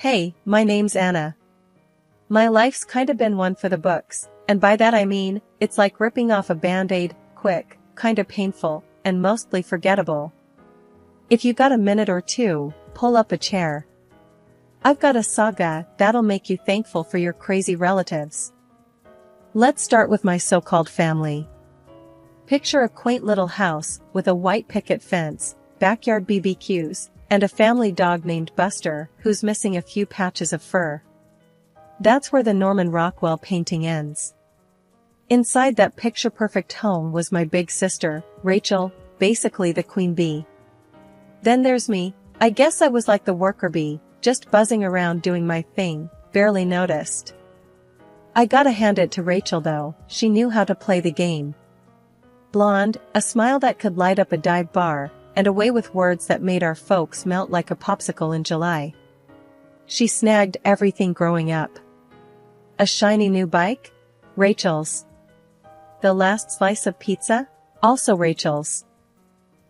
Hey, my name's Anna. My life's kinda been one for the books, and by that I mean, it's like ripping off a band-aid, quick, kinda painful, and mostly forgettable. If you got a minute or two, pull up a chair. I've got a saga that'll make you thankful for your crazy relatives. Let's start with my so-called family. Picture a quaint little house with a white picket fence, backyard BBQs, and a family dog named Buster who's missing a few patches of fur. That's where the Norman Rockwell painting ends. Inside that picture-perfect home was my big sister, Rachel, basically the queen bee. Then there's me. I guess I was like the worker bee, just buzzing around doing my thing, barely noticed. I gotta hand it to Rachel though, she knew how to play the game. Blonde, a smile that could light up a dive bar, and a way with words that made our folks melt like a popsicle in July. She snagged everything growing up. A shiny new bike? Rachel's. The last slice of pizza? Also Rachel's.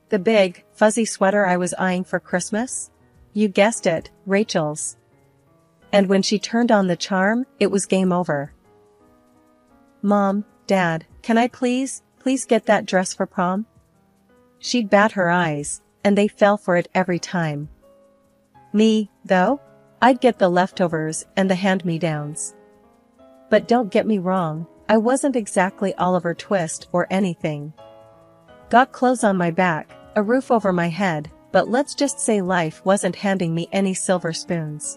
The big, fuzzy sweater I was eyeing for Christmas? You guessed it, Rachel's. And when she turned on the charm, it was game over. Mom, Dad, can I please get that dress for prom? She'd bat her eyes, and they fell for it every time. Me, though? I'd get the leftovers and the hand-me-downs. But don't get me wrong, I wasn't exactly Oliver Twist or anything. Got clothes on my back, a roof over my head, but let's just say life wasn't handing me any silver spoons.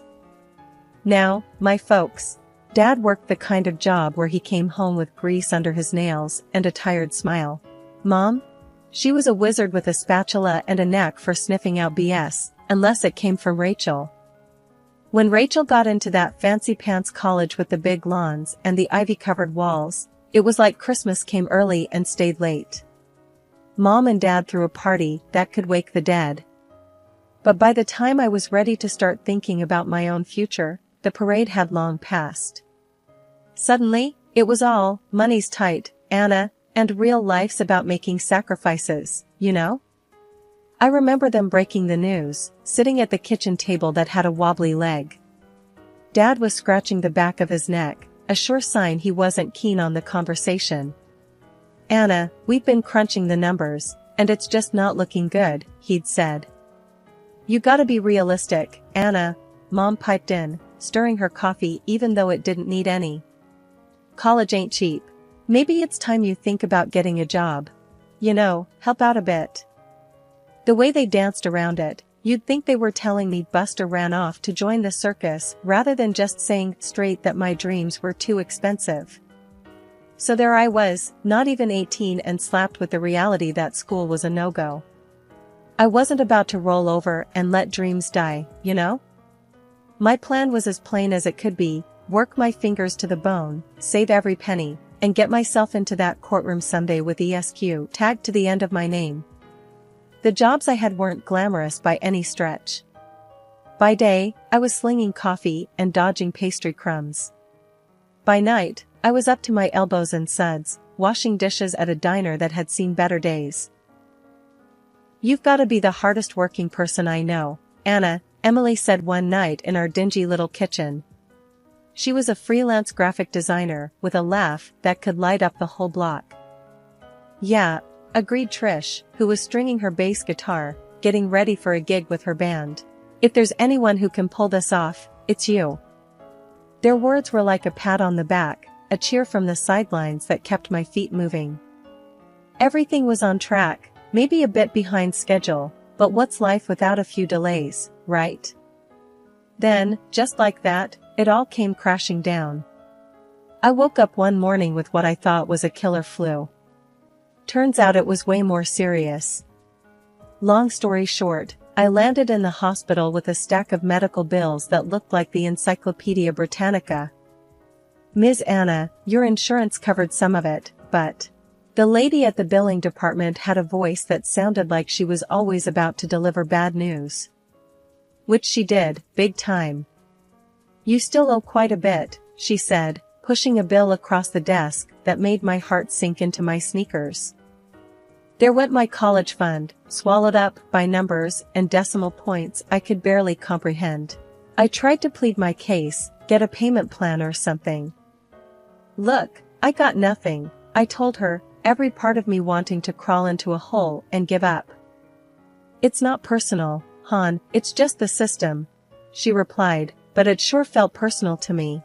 Now, my folks. Dad worked the kind of job where he came home with grease under his nails and a tired smile. Mom? She was a wizard with a spatula and a knack for sniffing out BS, unless it came from Rachel. When Rachel got into that fancy pants college with the big lawns and the ivy-covered walls, it was like Christmas came early and stayed late. Mom and Dad threw a party that could wake the dead. But by the time I was ready to start thinking about my own future, the parade had long passed. Suddenly, it was all, money's tight, Anna, and real life's about making sacrifices, you know? I remember them breaking the news, sitting at the kitchen table that had a wobbly leg. Dad was scratching the back of his neck, a sure sign he wasn't keen on the conversation. Anna, we've been crunching the numbers, and it's just not looking good, he'd said. You gotta be realistic, Anna, Mom piped in, stirring her coffee even though it didn't need any. College ain't cheap. Maybe it's time you think about getting a job. You know, help out a bit. The way they danced around it, you'd think they were telling me Buster ran off to join the circus rather than just saying straight that my dreams were too expensive. So there I was, not even 18 and slapped with the reality that school was a no-go. I wasn't about to roll over and let dreams die, you know? My plan was as plain as it could be, work my fingers to the bone, save every penny, and get myself into that courtroom someday with ESQ tagged to the end of my name. The jobs I had weren't glamorous by any stretch. By day, I was slinging coffee and dodging pastry crumbs. By night, I was up to my elbows in suds, washing dishes at a diner that had seen better days. You've gotta be the hardest working person I know, Anna, Emily said one night in our dingy little kitchen. She was a freelance graphic designer with a laugh that could light up the whole block. Yeah, agreed Trish, who was stringing her bass guitar, getting ready for a gig with her band. If there's anyone who can pull this off, it's you. Their words were like a pat on the back, a cheer from the sidelines that kept my feet moving. Everything was on track, maybe a bit behind schedule, but what's life without a few delays, right? Then, just like that, it all came crashing down. I woke up one morning with what I thought was a killer flu. Turns out it was way more serious. Long story short, I landed in the hospital with a stack of medical bills that looked like the Encyclopedia Britannica. Ms. Anna, your insurance covered some of it, but... The lady at the billing department had a voice that sounded like she was always about to deliver bad news. Which she did, big time. You still owe quite a bit, she said, pushing a bill across the desk that made my heart sink into my sneakers. There went my college fund, swallowed up by numbers and decimal points I could barely comprehend. I tried to plead my case, get a payment plan or something. Look, I got nothing, I told her, every part of me wanting to crawl into a hole and give up. It's not personal, Han, it's just the system, she replied, but it sure felt personal to me.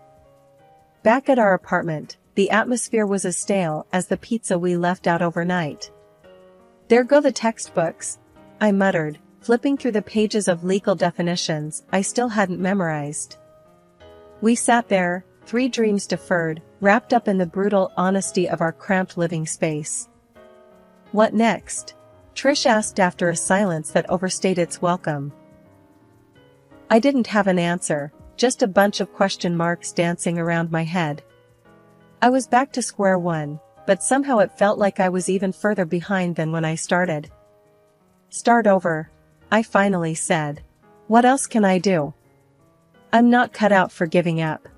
Back at our apartment, the atmosphere was as stale as the pizza we left out overnight. There go the textbooks, I muttered, flipping through the pages of legal definitions I still hadn't memorized. We sat there, 3 dreams deferred, wrapped up in the brutal honesty of our cramped living space. What next? Trish asked after a silence that overstayed its welcome. I didn't have an answer, just a bunch of question marks dancing around my head. I was back to square one, but somehow it felt like I was even further behind than when I started. Start over, I finally said. What else can I do? I'm not cut out for giving up.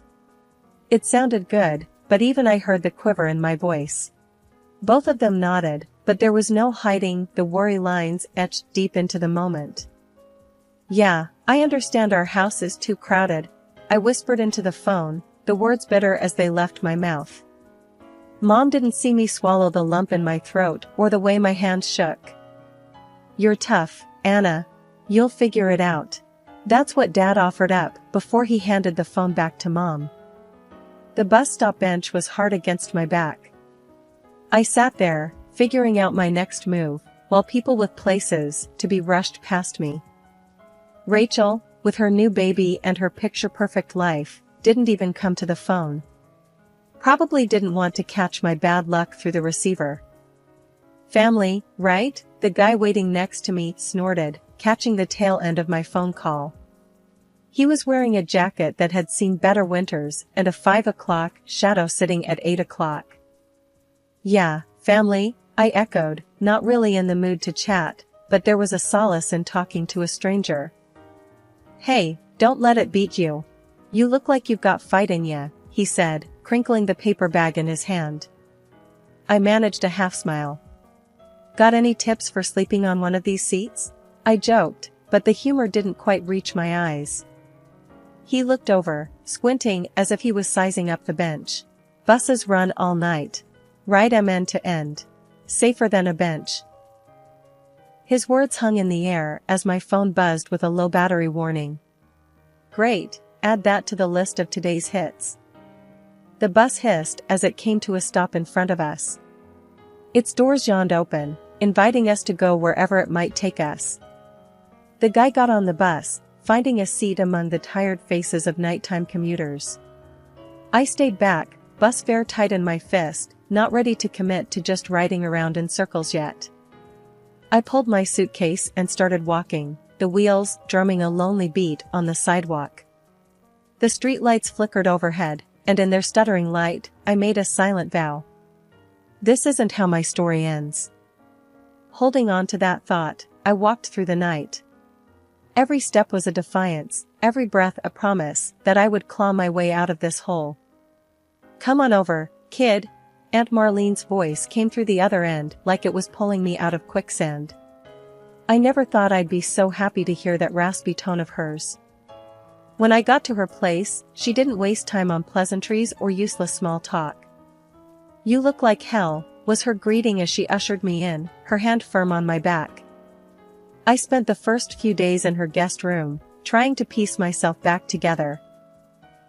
It sounded good, but even I heard the quiver in my voice. Both of them nodded, but there was no hiding the worry lines etched deep into the moment. Yeah, I understand our house is too crowded, I whispered into the phone, the words bitter as they left my mouth. Mom didn't see me swallow the lump in my throat or the way my hands shook. You're tough, Anna. You'll figure it out. That's what Dad offered up before he handed the phone back to Mom. The bus stop bench was hard against my back. I sat there, figuring out my next move, while people with places to be rushed past me. Rachel, with her new baby and her picture-perfect life, didn't even come to the phone. Probably didn't want to catch my bad luck through the receiver. Family, right? The guy waiting next to me snorted, catching the tail end of my phone call. He was wearing a jacket that had seen better winters and a 5 o'clock shadow sitting at 8 o'clock. Yeah, family, I echoed, not really in the mood to chat, but there was a solace in talking to a stranger. Hey, don't let it beat you. You look like you've got fight in ya, he said, crinkling the paper bag in his hand. I managed a half smile. Got any tips for sleeping on one of these seats? I joked, but the humor didn't quite reach my eyes. He looked over, squinting as if he was sizing up the bench. Buses run all night. Ride 'em end to end. Safer than a bench. His words hung in the air as my phone buzzed with a low battery warning. Great, add that to the list of today's hits. The bus hissed as it came to a stop in front of us. Its doors yawned open, inviting us to go wherever it might take us. The guy got on the bus, finding a seat among the tired faces of nighttime commuters. I stayed back, bus fare tight in my fist, not ready to commit to just riding around in circles yet. I pulled my suitcase and started walking, the wheels drumming a lonely beat on the sidewalk. The streetlights flickered overhead, and in their stuttering light, I made a silent vow. This isn't how my story ends. Holding on to that thought, I walked through the night. Every step was a defiance, every breath a promise that I would claw my way out of this hole. Come on over, kid. Aunt Marlene's voice came through the other end like it was pulling me out of quicksand. I never thought I'd be so happy to hear that raspy tone of hers. When I got to her place, she didn't waste time on pleasantries or useless small talk. You look like hell, was her greeting as she ushered me in, her hand firm on my back. I spent the first few days in her guest room, trying to piece myself back together.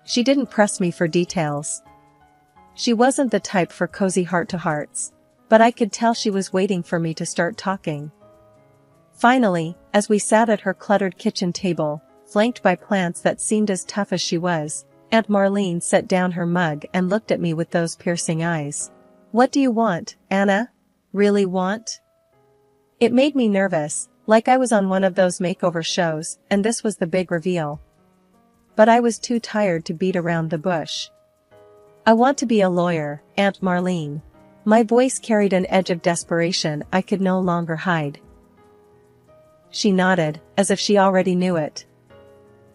She didn't press me for details. She wasn't the type for cozy heart-to-hearts, but I could tell she was waiting for me to start talking. Finally, as we sat at her cluttered kitchen table, flanked by plants that seemed as tough as she was, Aunt Marlene set down her mug and looked at me with those piercing eyes. What do you want, Anna? Really want? It made me nervous, like I was on one of those makeover shows, and this was the big reveal. But I was too tired to beat around the bush. I want to be a lawyer, Aunt Marlene. My voice carried an edge of desperation I could no longer hide. She nodded, as if she already knew it.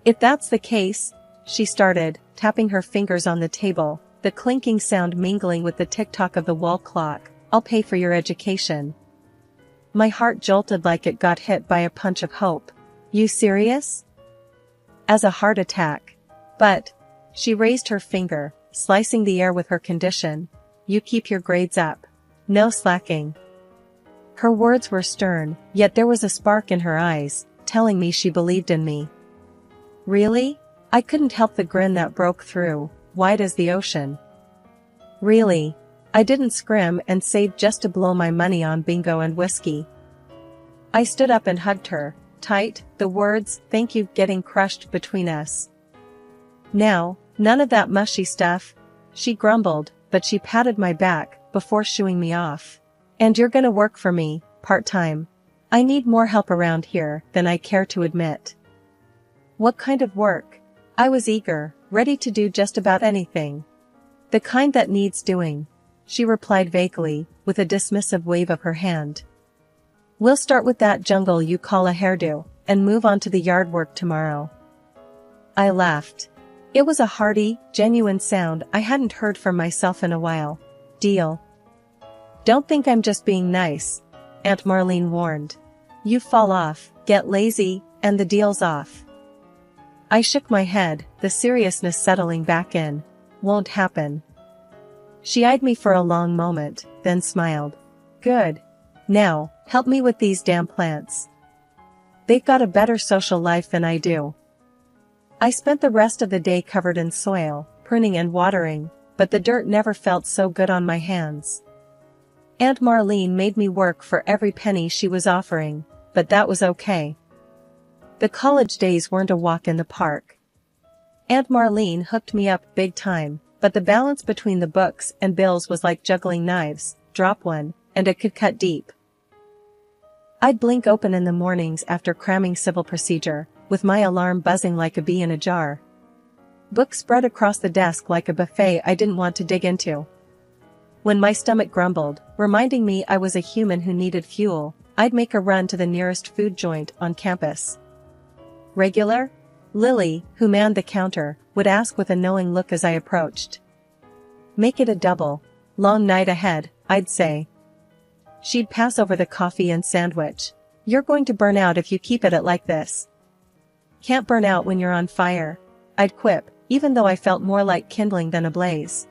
If that's the case, she started, tapping her fingers on the table, the clinking sound mingling with the tick-tock of the wall clock, I'll pay for your education. My heart jolted like it got hit by a punch of hope. You serious? as a heart attack. But, she raised her finger, slicing the air with her condition, you keep your grades up. No slacking. Her words were stern, yet there was a spark in her eyes, telling me she believed in me. Really? I couldn't help the grin that broke through, wide as the ocean. Really? I didn't scrim and save just to blow my money on bingo and whiskey. I stood up and hugged her, tight, the words, thank you, getting crushed between us. Now, none of that mushy stuff, she grumbled, but she patted my back, before shooing me off. And you're gonna work for me, part-time. I need more help around here than I care to admit. What kind of work? I was eager, ready to do just about anything. The kind that needs doing, she replied vaguely, with a dismissive wave of her hand. We'll start with that jungle you call a hairdo, and move on to the yard work tomorrow. I laughed. It was a hearty, genuine sound I hadn't heard from myself in a while. Deal. Don't think I'm just being nice, Aunt Marlene warned. You fall off, get lazy, and the deal's off. I shook my head, the seriousness settling back in. Won't happen. She eyed me for a long moment, then smiled. Good. Now, help me with these damn plants. They've got a better social life than I do. I spent the rest of the day covered in soil, pruning and watering, but the dirt never felt so good on my hands. Aunt Marlene made me work for every penny she was offering, but that was okay. The college days weren't a walk in the park. Aunt Marlene hooked me up big time, but the balance between the books and bills was like juggling knives, drop one, and it could cut deep. I'd blink open in the mornings after cramming civil procedure, with my alarm buzzing like a bee in a jar. Books spread across the desk like a buffet I didn't want to dig into. When my stomach grumbled, reminding me I was a human who needed fuel, I'd make a run to the nearest food joint on campus. Regular? Lily, who manned the counter, would ask with a knowing look as I approached. Make it a double. Long night ahead, I'd say. She'd pass over the coffee and sandwich. You're going to burn out if you keep at it like this. Can't burn out when you're on fire, I'd quip, even though I felt more like kindling than a blaze.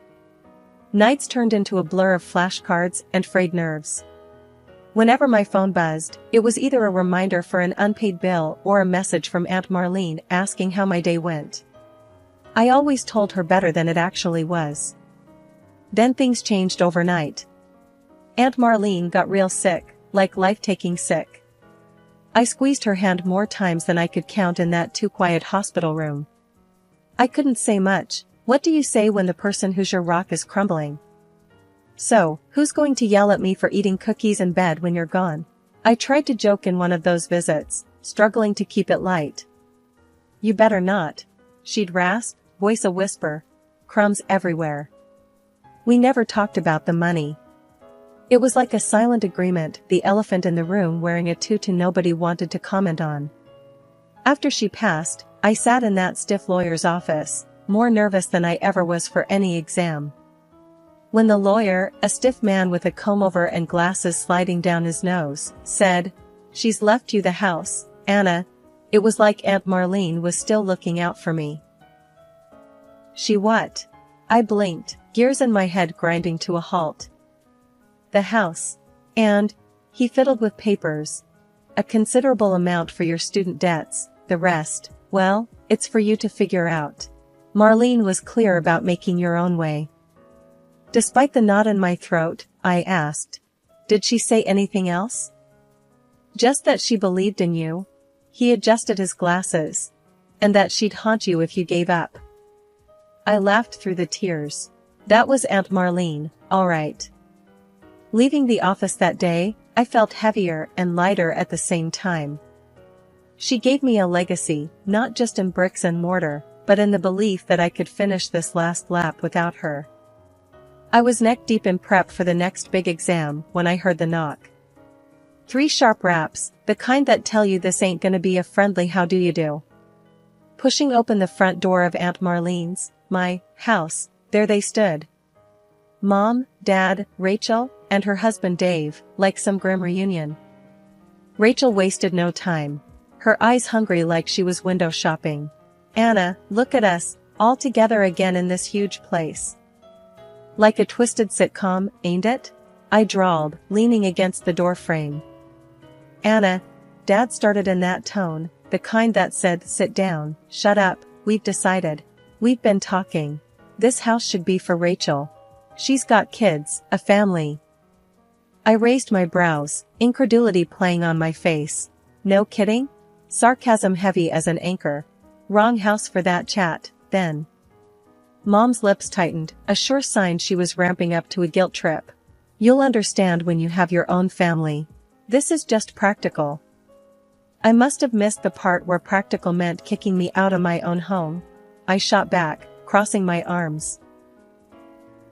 Nights turned into a blur of flashcards and frayed nerves. Whenever my phone buzzed, it was either a reminder for an unpaid bill or a message from Aunt Marlene asking how my day went. I always told her better than it actually was. Then things changed overnight. Aunt Marlene got real sick, like life-taking sick. I squeezed her hand more times than I could count in that too-quiet hospital room. I couldn't say much. What do you say when the person who's your rock is crumbling? So, who's going to yell at me for eating cookies in bed when you're gone? I tried to joke in one of those visits, struggling to keep it light. You better not. She'd rasp, voice a whisper. Crumbs everywhere. We never talked about the money. It was like a silent agreement, the elephant in the room wearing a tutu nobody wanted to comment on. After she passed, I sat in that stiff lawyer's office, more nervous than I ever was for any exam. When the lawyer, a stiff man with a comb-over and glasses sliding down his nose, said, "She's left you the house, Anna," it was like Aunt Marlene was still looking out for me. She what? I blinked, gears in my head grinding to a halt. The house. And, he fiddled with papers. A considerable amount for your student debts, the rest, well, it's for you to figure out. Marlene was clear about making your own way. Despite the knot in my throat, I asked, did she say anything else? Just that she believed in you. He adjusted his glasses. And that she'd haunt you if you gave up. I laughed through the tears. That was Aunt Marlene, all right. Leaving the office that day, I felt heavier and lighter at the same time. She gave me a legacy, not just in bricks and mortar, but in the belief that I could finish this last lap without her. I was neck deep in prep for the next big exam when I heard the knock. 3 sharp raps, the kind that tell you this ain't gonna be a friendly how do you do. Pushing open the front door of Aunt Marlene's, my house, there they stood. Mom, Dad, Rachel, and her husband Dave, like some grim reunion. Rachel wasted no time. Her eyes hungry like she was window shopping. Anna, look at us, all together again in this huge place. Like a twisted sitcom, ain't it? I drawled, leaning against the door frame. Anna, Dad started in that tone, the kind that said, sit down, shut up, we've decided. We've been talking. This house should be for Rachel. She's got kids, a family. I raised my brows, incredulity playing on my face. No kidding? Sarcasm heavy as an anchor. Wrong house for that chat, then. Mom's lips tightened, a sure sign she was ramping up to a guilt trip. You'll understand when you have your own family. This is just practical. I must have missed the part where practical meant kicking me out of my own home. I shot back, crossing my arms.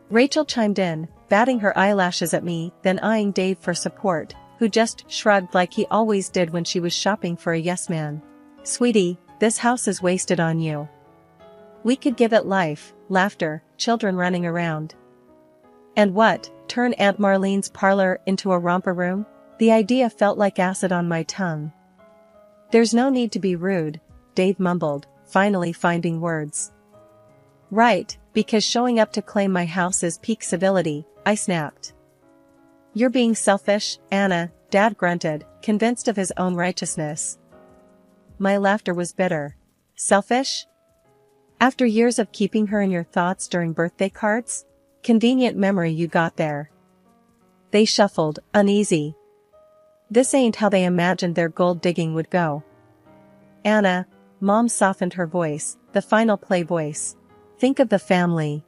Rachel chimed in, batting her eyelashes at me, then eyeing Dave for support, who just shrugged like he always did when she was shopping for a yes man. Sweetie, this house is wasted on you. We could give it life, laughter, children running around. And what, turn Aunt Marlene's parlor into a romper room? The idea felt like acid on my tongue. There's no need to be rude, Dave mumbled, finally finding words. Right, because showing up to claim my house is peak civility, I snapped. You're being selfish, Anna, Dad grunted, convinced of his own righteousness. My laughter was bitter. Selfish? After years of keeping her in your thoughts during birthday cards? Convenient memory you got there. They shuffled, uneasy. This ain't how they imagined their gold digging would go. Anna, Mom softened her voice, the final play voice. Think of the family.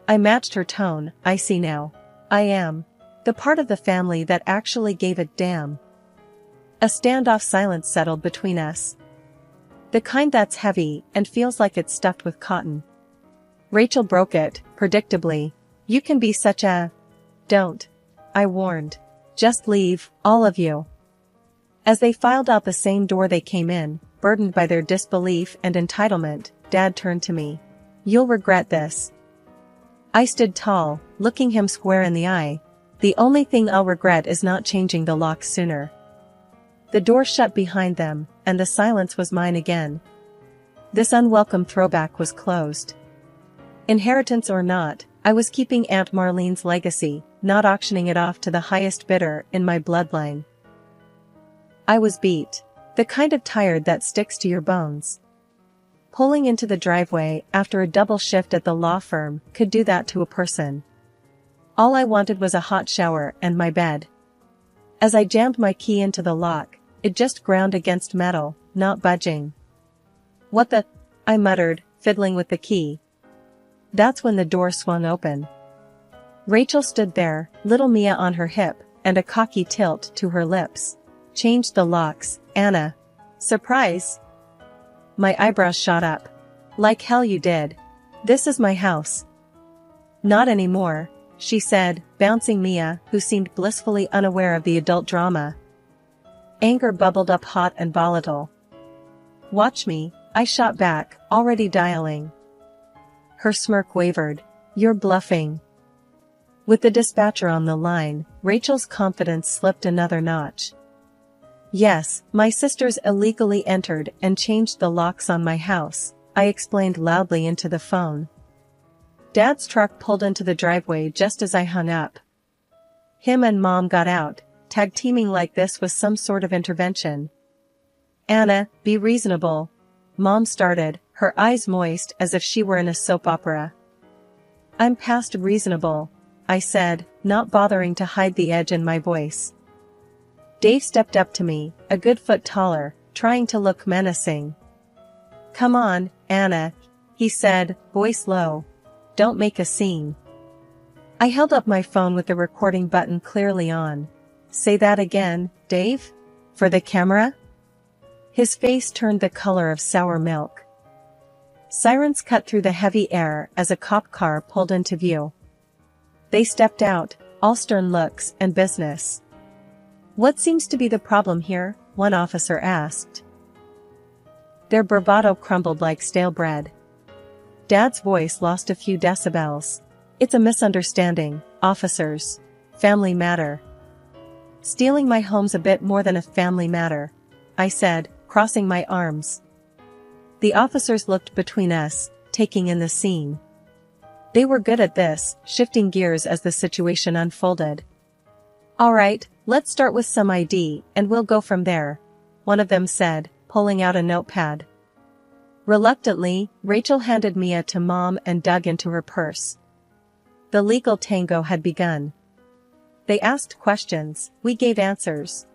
I matched her tone. I see now. I am the part of the family that actually gave a damn. A standoff silence settled between us. The kind that's heavy and feels like it's stuffed with cotton. Rachel broke it, predictably. You can be such a... Don't. I warned. Just leave, all of you. As they filed out the same door they came in, burdened by their disbelief and entitlement, Dad turned to me. You'll regret this. I stood tall, looking him square in the eye. The only thing I'll regret is not changing the lock sooner. The door shut behind them, and the silence was mine again. This unwelcome throwback was closed. Inheritance or not, I was keeping Aunt Marlene's legacy, not auctioning it off to the highest bidder in my bloodline. I was beat. The kind of tired that sticks to your bones. Pulling into the driveway after a double shift at the law firm could do that to a person. All I wanted was a hot shower and my bed. As I jammed my key into the lock, it just ground against metal, not budging. What the? I muttered, fiddling with the key. That's when the door swung open. Rachel stood there, little Mia on her hip, and a cocky tilt to her lips. Changed the locks, Anna. Surprise! My eyebrows shot up. Like hell you did. This is my house. Not anymore, she said, bouncing Mia, who seemed blissfully unaware of the adult drama. Anger bubbled up hot and volatile. Watch me, I shot back, already dialing. Her smirk wavered. You're bluffing. With the dispatcher on the line, Rachel's confidence slipped another notch. Yes, my sisters illegally entered and changed the locks on my house, I explained loudly into the phone. Dad's truck pulled into the driveway just as I hung up. Him and Mom got out, tag-teaming like this was some sort of intervention. Anna, be reasonable. Mom started, her eyes moist as if she were in a soap opera. I'm past reasonable, I said, not bothering to hide the edge in my voice. Dave stepped up to me, a good foot taller, trying to look menacing. Come on, Anna, he said, voice low. Don't make a scene. I held up my phone with the recording button clearly on. Say that again, Dave? For the camera? His face turned the color of sour milk. Sirens cut through the heavy air as a cop car pulled into view. They stepped out, all stern looks and business. What seems to be the problem here? One officer asked. Their bravado crumbled like stale bread. Dad's voice lost a few decibels. It's a misunderstanding, officers. Family matter. Stealing my home's a bit more than a family matter, I said, crossing my arms. The officers looked between us, taking in the scene. They were good at this, shifting gears as the situation unfolded. "All right, let's start with some ID, and we'll go from there," one of them said, pulling out a notepad. Reluctantly, Rachel handed Mia to Mom and dug into her purse. The legal tango had begun. They asked questions, we gave answers.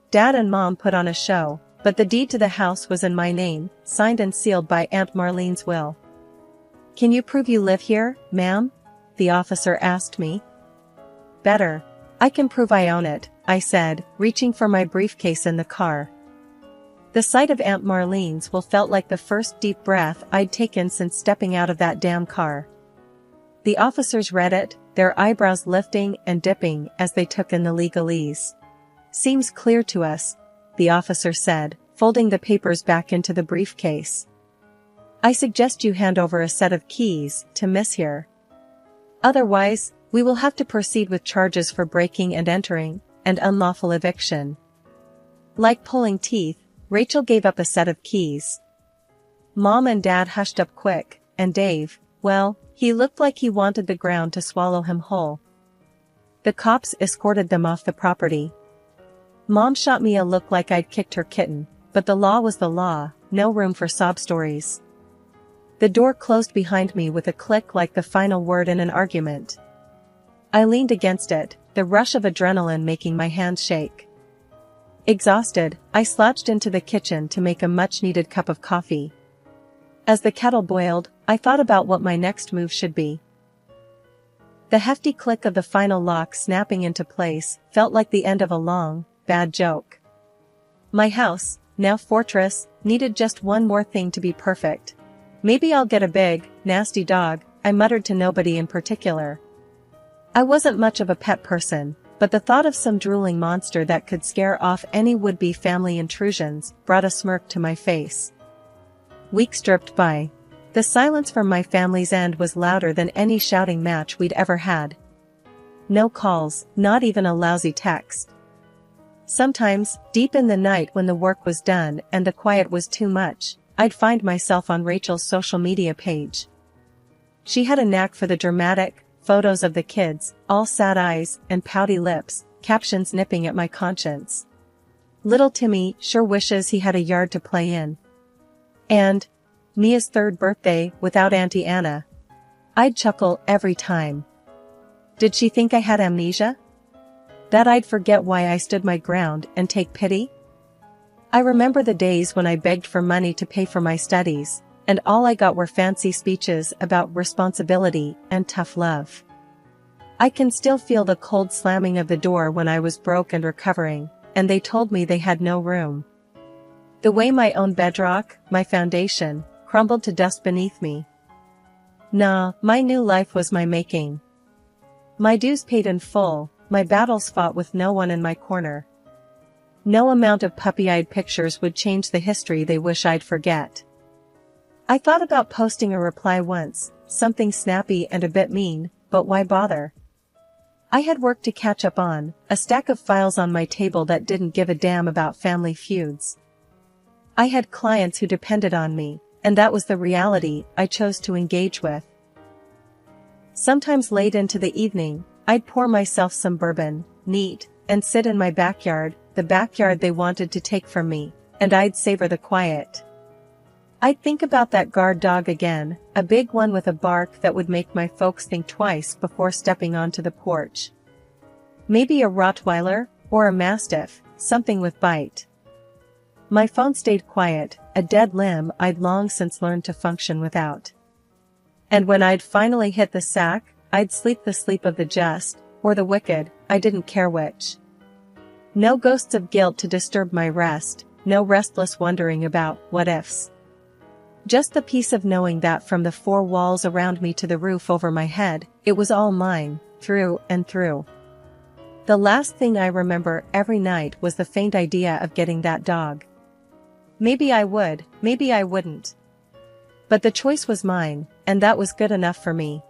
Dad and Mom put on a show, but the deed to the house was in my name, signed and sealed by Aunt Marlene's will. "Can you prove you live here, ma'am?" the officer asked me. "Better. I can prove I own it," I said, reaching for my briefcase in the car. The sight of Aunt Marlene's will felt like the first deep breath I'd taken since stepping out of that damn car. The officers read it, their eyebrows lifting and dipping as they took in the legalese. "Seems clear to us," the officer said, folding the papers back into the briefcase. "I suggest you hand over a set of keys to Miss here. Otherwise, we will have to proceed with charges for breaking and entering, and unlawful eviction." Like pulling teeth, Rachel gave up a set of keys. Mom and Dad hushed up quick, and Dave, well, he looked like he wanted the ground to swallow him whole. The cops escorted them off the property. Mom shot me a look like I'd kicked her kitten, but the law was the law, no room for sob stories. The door closed behind me with a click like the final word in an argument. I leaned against it, the rush of adrenaline making my hands shake. Exhausted, I slouched into the kitchen to make a much-needed cup of coffee. As the kettle boiled, I thought about what my next move should be. The hefty click of the final lock snapping into place felt like the end of a long, bad joke. My house, now fortress, needed just one more thing to be perfect. "Maybe I'll get a big, nasty dog," I muttered to nobody in particular. I wasn't much of a pet person, but the thought of some drooling monster that could scare off any would-be family intrusions brought a smirk to my face. Weeks dripped by. The silence from my family's end was louder than any shouting match we'd ever had. No calls, not even a lousy text. Sometimes, deep in the night when the work was done and the quiet was too much, I'd find myself on Rachel's social media page. She had a knack for the dramatic, photos of the kids, all sad eyes and pouty lips, captions nipping at my conscience. "Little Timmy sure wishes he had a yard to play in." And, "Mia's third birthday without Auntie Anna." I'd chuckle every time. Did she think I had amnesia? That I'd forget why I stood my ground and take pity? I remember the days when I begged for money to pay for my studies, and all I got were fancy speeches about responsibility and tough love. I can still feel the cold slamming of the door when I was broke and recovering, and they told me they had no room. The way my own bedrock, my foundation, crumbled to dust beneath me. Nah, my new life was my making. My dues paid in full, my battles fought with no one in my corner. No amount of puppy-eyed pictures would change the history they wish I'd forget. I thought about posting a reply once, something snappy and a bit mean, but why bother? I had work to catch up on, a stack of files on my table that didn't give a damn about family feuds. I had clients who depended on me, and that was the reality I chose to engage with. Sometimes late into the evening, I'd pour myself some bourbon, neat, and sit in my backyard, the backyard they wanted to take from me, and I'd savor the quiet. I'd think about that guard dog again, a big one with a bark that would make my folks think twice before stepping onto the porch. Maybe a Rottweiler, or a Mastiff, something with bite. My phone stayed quiet, a dead limb I'd long since learned to function without. And when I'd finally hit the sack, I'd sleep the sleep of the just, or the wicked, I didn't care which. No ghosts of guilt to disturb my rest, no restless wondering about what-ifs. Just the peace of knowing that from the four walls around me to the roof over my head, it was all mine, through and through. The last thing I remember every night was the faint idea of getting that dog. Maybe I would, maybe I wouldn't. But the choice was mine, and that was good enough for me.